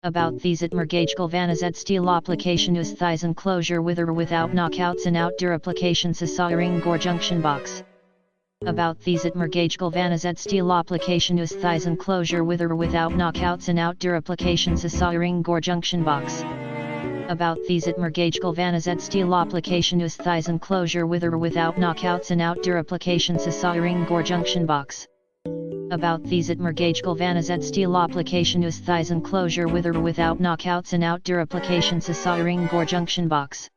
About these atmer gauge galvanized steel application us thighs enclosure with or without knockouts and outdoor applications soldering gore junction box. About these atmer gauge galvanized steel application us thighs enclosure with or without knockouts and outdoor applications soldering gore junction box. About these atmer gauge galvanized steel application us thighs enclosure with or without knockouts and outdoor applications soldering gore junction box. About these atmer gauge galvanized steel application us thighs enclosure with or without knockouts and outdoor applications soldering gore junction box.